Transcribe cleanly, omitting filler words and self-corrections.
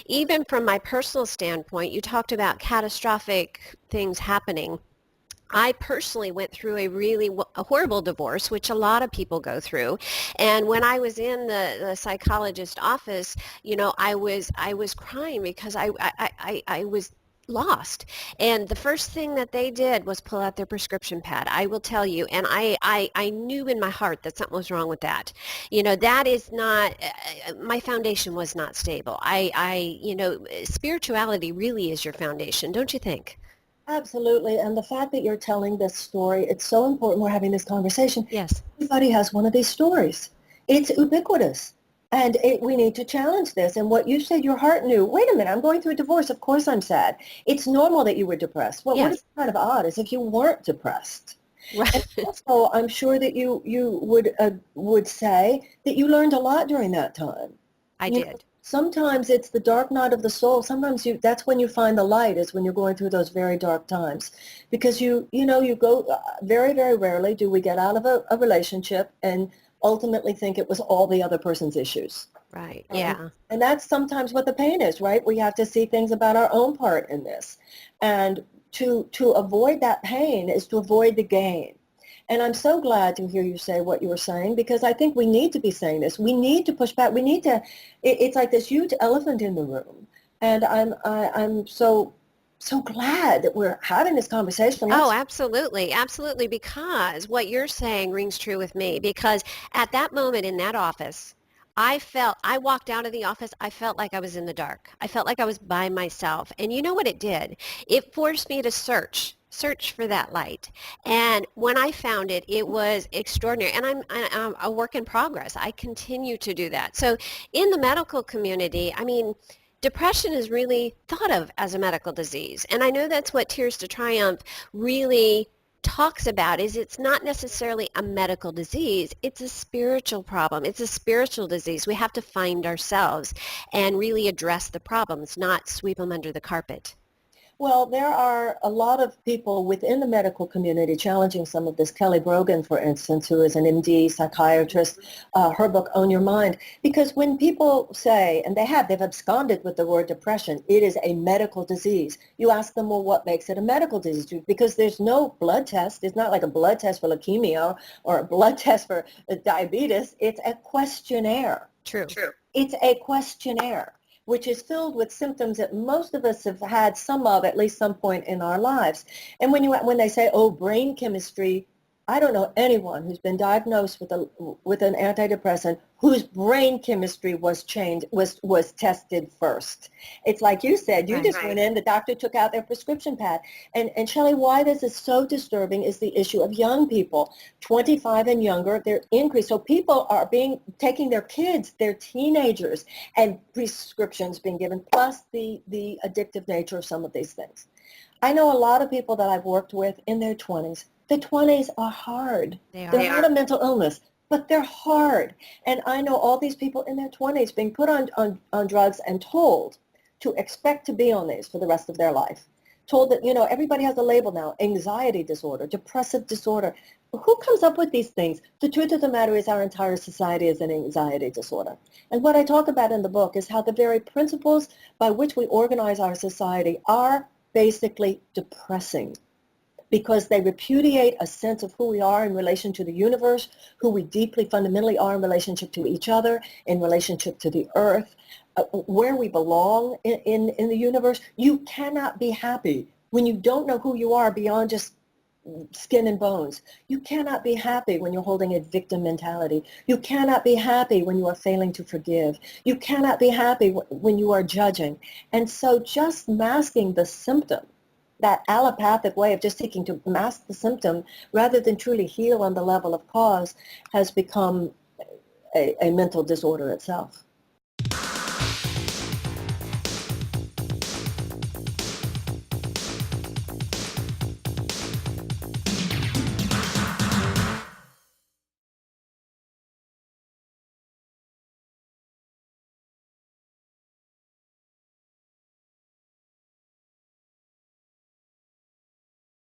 even from my personal standpoint, you talked about catastrophic things happening. I personally went through a horrible divorce, which a lot of people go through. And when I was in the psychologist office, I was crying because I was lost. And the first thing that they did was pull out their prescription pad. I will tell you. And I knew in my heart that something was wrong with that. That is not, my foundation was not stable. Spirituality really is your foundation, don't you think? Absolutely. And the fact that you're telling this story, it's so important we're having this conversation. Yes. Everybody has one of these stories. It's ubiquitous. And we need to challenge this. And what you said, your heart knew, wait a minute, I'm going through a divorce. Of course I'm sad. It's normal that you were depressed. What Yes. is kind of odd is if you weren't depressed. Right. And also, I'm sure that you would say that you learned a lot during that time. I You know, did. sometimes it's the dark night of the soul. Sometimes that's when you find the light, is when you're going through those very dark times. Because you go, very, very rarely do we get out of a relationship and ultimately think it was all the other person's issues. Right. And, Yeah. and that's sometimes what the pain is, right? We have to see things about our own part in this. And to avoid that pain is to avoid the gain. And I'm so glad to hear you say what you were saying, because I think we need to be saying this. We need to push back. We need to, it's like this huge elephant in the room. And I'm so glad that we're having this conversation. Oh, absolutely. Absolutely. Because what you're saying rings true with me. Because at that moment in that office, I walked out of the office, I felt like I was in the dark. I felt like I was by myself. And you know what it did? It forced me to search for that light. And when I found it, it was extraordinary. And I'm a work in progress. I continue to do that. So in the medical community, I mean, depression is really thought of as a medical disease. And I know that's what Tears to Triumph really talks about, is it's not necessarily a medical disease. It's a spiritual problem. It's a spiritual disease. We have to find ourselves and really address the problems, not sweep them under the carpet. Well, there are a lot of people within the medical community challenging some of this. Kelly Brogan, for instance, who is an MD psychiatrist, her book, Own Your Mind. Because when people say, and they've absconded with the word depression, it is a medical disease. You ask them, well, what makes it a medical disease? Because there's no blood test. It's not like a blood test for leukemia or a blood test for diabetes. It's a questionnaire. True. It's a questionnaire, which is filled with symptoms that most of us have had some of at least some point in our lives. And when they say, oh, brain chemistry, I don't know anyone who's been diagnosed with an antidepressant whose brain chemistry was tested first. It's like you said, you just went in, the doctor took out their prescription pad. And Shelley, why this is so disturbing is the issue of young people, 25 and younger, they're increased. So people are taking their kids, their teenagers, and prescriptions being given, plus the addictive nature of some of these things. I know a lot of people that I've worked with in their 20s. The 20s are hard. They're not a mental illness, but they're hard. And I know all these people in their 20s being put on drugs and told to expect to be on these for the rest of their life. Told that, everybody has a label now, anxiety disorder, depressive disorder. Who comes up with these things? The truth of the matter is our entire society is an anxiety disorder. And what I talk about in the book is how the very principles by which we organize our society are basically depressing, because they repudiate a sense of who we are in relation to the universe, who we deeply fundamentally are in relationship to each other, in relationship to the earth, where we belong in the universe. You cannot be happy when you don't know who you are beyond just skin and bones. You cannot be happy when you're holding a victim mentality. You cannot be happy when you are failing to forgive. You cannot be happy when you are judging. And so just masking the symptom, that allopathic way of just seeking to mask the symptom rather than truly heal on the level of cause, has become a mental disorder itself.